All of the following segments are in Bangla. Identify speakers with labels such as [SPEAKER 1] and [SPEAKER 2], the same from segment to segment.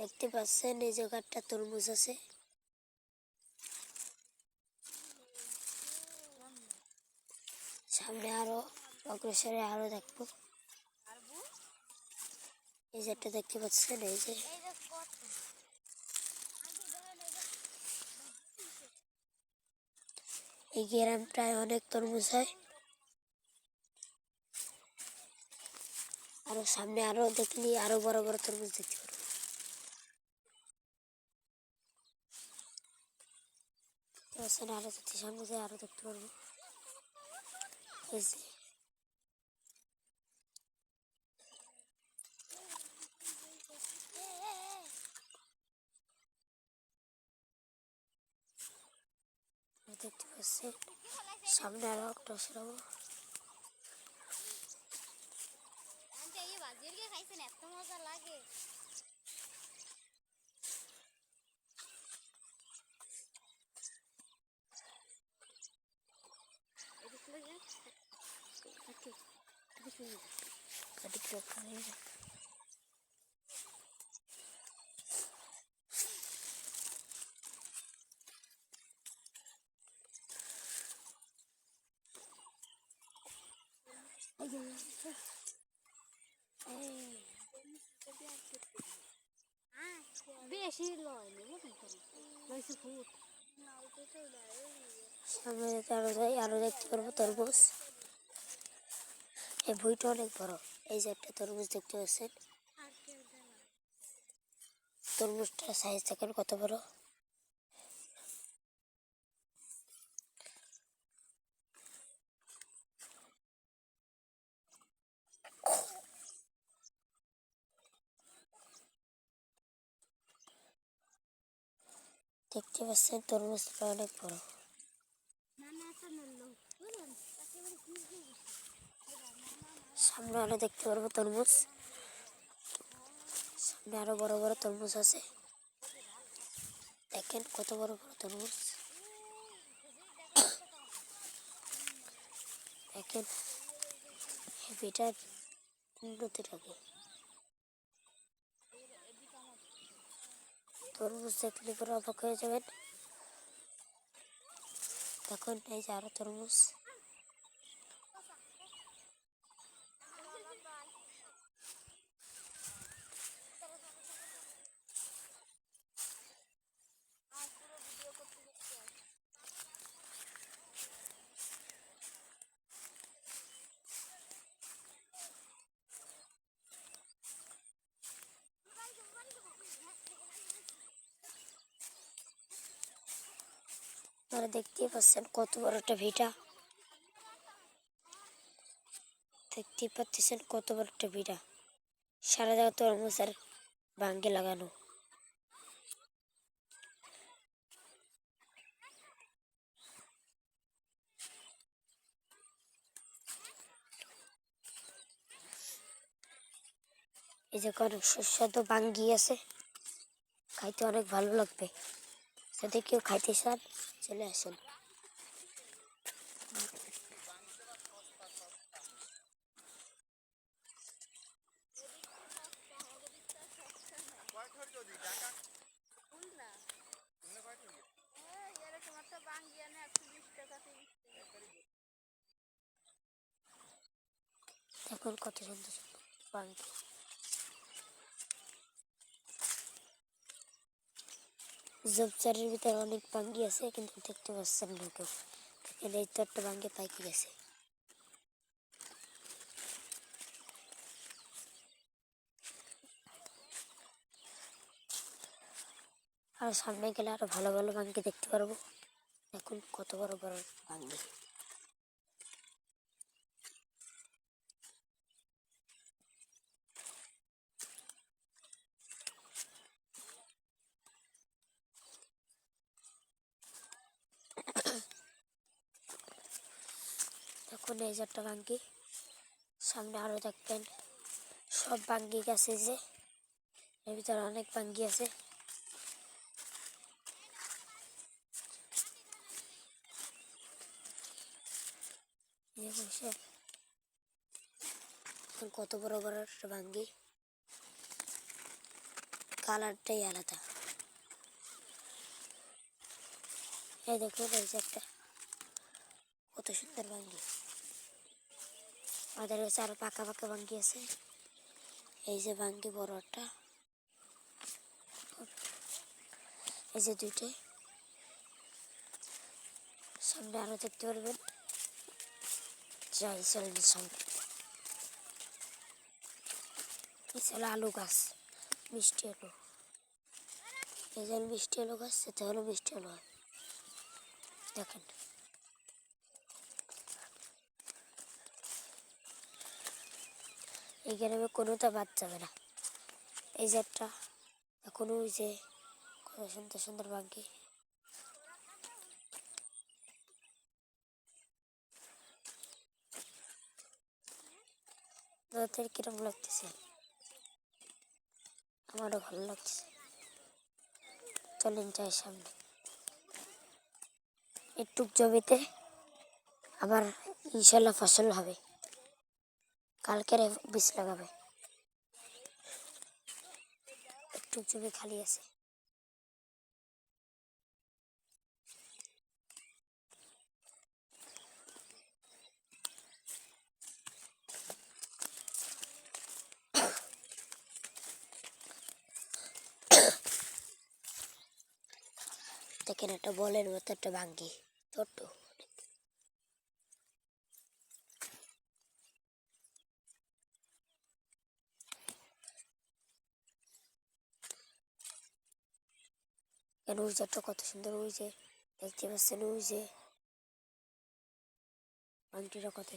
[SPEAKER 1] দেখতে পাচ্ছেন এই জায়গাটা তরমুজ আছে। সামনে আরো অগ্রসরে আরো দেখবো। এই যেটা দেখতে পাচ্ছেন এই যে এই গ্রামটায় অনেক তরমুজ হয়। আরো সামনে আরো দেখলি আরো বড় বড় তরমুজ দেখতে পারবো। আরো যদি সামনে যায় আরো দেখতে পারবো। এই যে দেখতে পাচ্ছেন সামনে আরো একটা সরাবো।
[SPEAKER 2] বেশি লয় লয়ছে ফুট
[SPEAKER 1] সামনে যেতে আরো যাই আরো দেখতে পারবো তরমুজ। এই বইটা অনেক বড়। এই যে একটা তরমুজ দেখতে পাচ্ছেন, তরমুজটার সাইজ দেখেন কত বড়। দেখতে পাচ্ছেন তরমুজটা অনেক বড়। সামনে আরো দেখতে পারবো তরমুজ। সামনে আরো বড় বড় তরমুজ আছে। দেখেন কত বড় বড় তরমুজ। দেখেন এটার উন্নতি লাগে। তরমুজ দেখলে পরে অবাক হয়ে যাবেন। দেখুন এই যে আরো তরমুজ। আপনারা দেখতেই পাচ্ছেন কত বড় একটা ভিটা। দেখতেই পাচ্ছেন কত বড় একটা ভিটা। সারা জায়গা তরমুজ আর ভাঙ্গে লাগানো। এই যে অনেক সুস্বাদু ভাঙ্গি আছে, খাইতে অনেক ভালো লাগবে। যদি কেউ খাইতে চান চলে আসেন। দেখুন কত সুন্দর সুন্দর ভাঙ্গি। ঝোপঝাড়ের ভিতরে অনেক ভাঙ্গি আছে কিন্তু দেখতে পাচ্ছেন না কেউ। দেখেন এই তো একটা ভাঙ্গি পাইকে গেছে। আর সামনে গেলে আরো ভালো ভালো ভাঙ্গি দেখতে পারবো। দেখুন কত বড় বড় ভাঙ্গি। দেখুন এই যে একটা ভাঙ্গি। সামনে আরো দেখবেন সব ভাঙ্গি গাছে যে এর ভিতরে অনেক ভাঙ্গি আছে। কত বড় বড় একটা ভাঙ্গি। কালারটাই আলাদা। এই দেখুন, এই যে একটা কত সুন্দর ভাঙ্গি। আমাদের কাছে আরো পাকা পাকা ভাঙ্গি আছে। এই যে ভাঙ্গি বড় একটা, এই যে দুইটা, সামনে আরো দেখতে পারবেন। যাই চলেন সামনে। এই ছিল আলু গাছ, মিষ্টি আলু। এই যে মিষ্টি আলু গাছ, সেটা হলো মিষ্টি আলু হয়। দেখেন, এই গ্রামে কোনোটা বাদ যাবে না। এই যে একটা, এখন ওই যে কত সুন্দর সুন্দর বাঙ্গি। তোদের কিরম লাগতেছে? আমারও ভালো লাগছে। চলেন যাই সামনে। একটু জমিতে আবার ইনশাল্লাহ ফসল হবে। কালকের বীজ লাগাবে। একটু জমি খালি আছে। দেখেন, একটা বলের মতো একটা ভাঙ্গি, ছোট্ট। কেন ওই যে একটা কত সুন্দর, ওই যে দেখতে পাচ্ছেন, ওই যে ভাঙ্গিটা কত।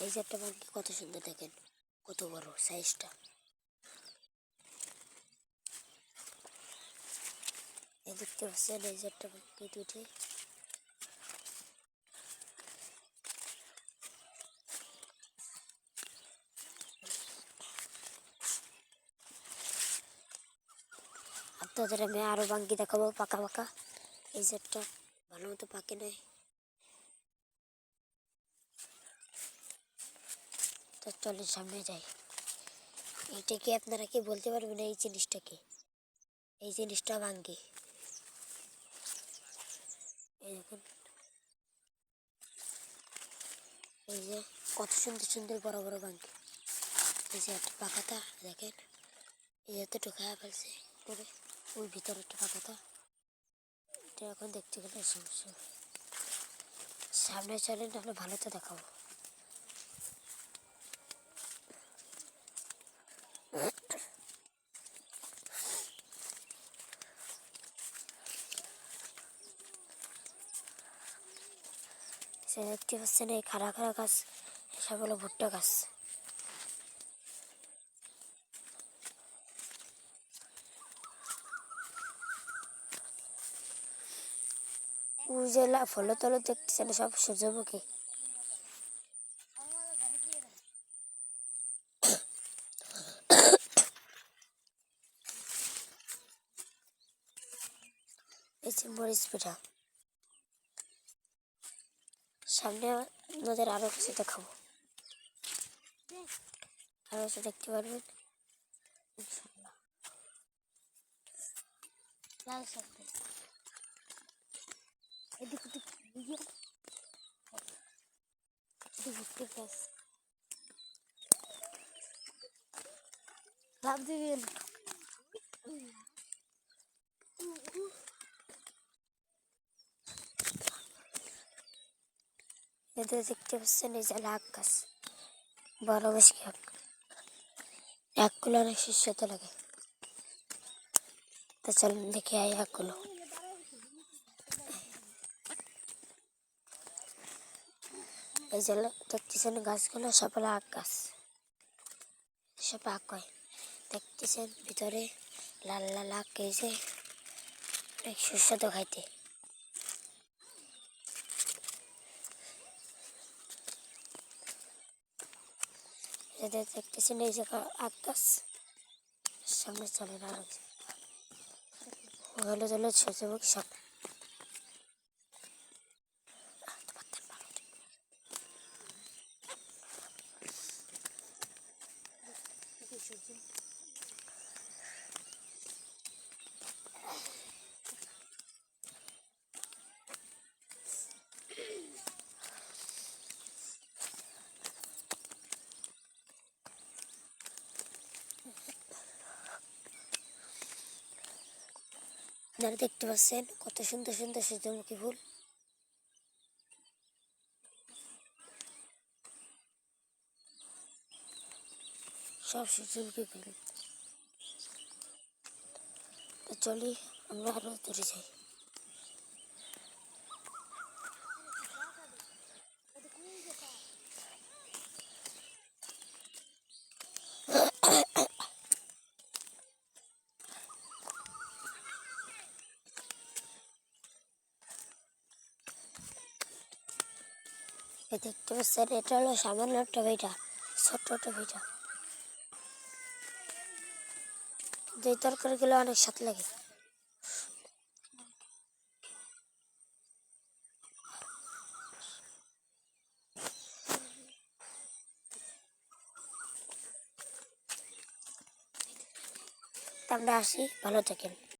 [SPEAKER 1] এই যে একটা ভাঙ্গি কত সুন্দর, দেখেন কত বড় সাইজটা। এই দেখতে পাচ্ছেন, এই যে একটা ভাঙ্গি দুইটি। আপনাদের আমি আরো ভাঙ্গি দেখাবো পাকা পাকা। এই যে একটা ভালো মতো পাকে নাই, তো চলেন সামনে যাই। এইটা কি আপনারা কি বলতে পারবেন? এই জিনিসটা কি? এই জিনিসটা ভাঙ্গি। এই দেখুন, এই যে কত সুন্দর সুন্দর বড় বড় ভাঙ্গি। এই যে একটা পাকাতা দেখেন, এই যে এতটুকু খাওয়া ফেলছে পরে। ওই ভিতরে একটা পাকাতা, এটা এখন দেখতে গেলে সমস্যা। সামনে চলেন, তাহলে ভালো তো দেখাবো। সে দেখতে পাচ্ছেন, এই খাড়া খাড়া গাছ, এসব হলো ভুট্টা গাছ। ওই যে ফলো তলো দেখতেছেন, সব সূর্যমুখী। এই যে মরিচ পিঠা। সামনে আপনাদের আরো কিছু দেখাবো, আরো কিছু দেখতে পারবেন ইনশাল্লাহ। লাল শাক এদিক ওদিক দিয়ে, এদিক ভুট্টা গাছ। লাভ দিবেন। এদের দেখতে পাচ্ছেন, এই যে লাখ গাছ, বড় বেশি আখ। আখগুলো অনেক সুস্বাদু লাগে। তো চলুন দেখে আই আখগুলো। এই যে দেখতেছেন গাছগুলো সব হলো আখ গাছ, সব আখ হয়। দেখতেছেন ভিতরে লাল লাল আখ, এই যে অনেক সুস্বাদু খাইতে। এদের দেখতেছেন, এই যে আখ গাছ। সামনে চলেন আরো, হলো চলো সূর্যমুখী শাক। আপনারা দেখতে পাচ্ছেন কত সুন্দর সুন্দর সূর্যমুখী ফুল। সব সূর্যমুখী ফুল। তো চলি আমরা আরো দূরে যাই। এই দেখতে পাচ্ছেন এটা হলো সামান্য একটা বেটা, ছোট্ট একটা বেটা। যে তরকারিগুলো অনেক স্বাদ লাগে। আমরা আসি, ভালো থাকেন।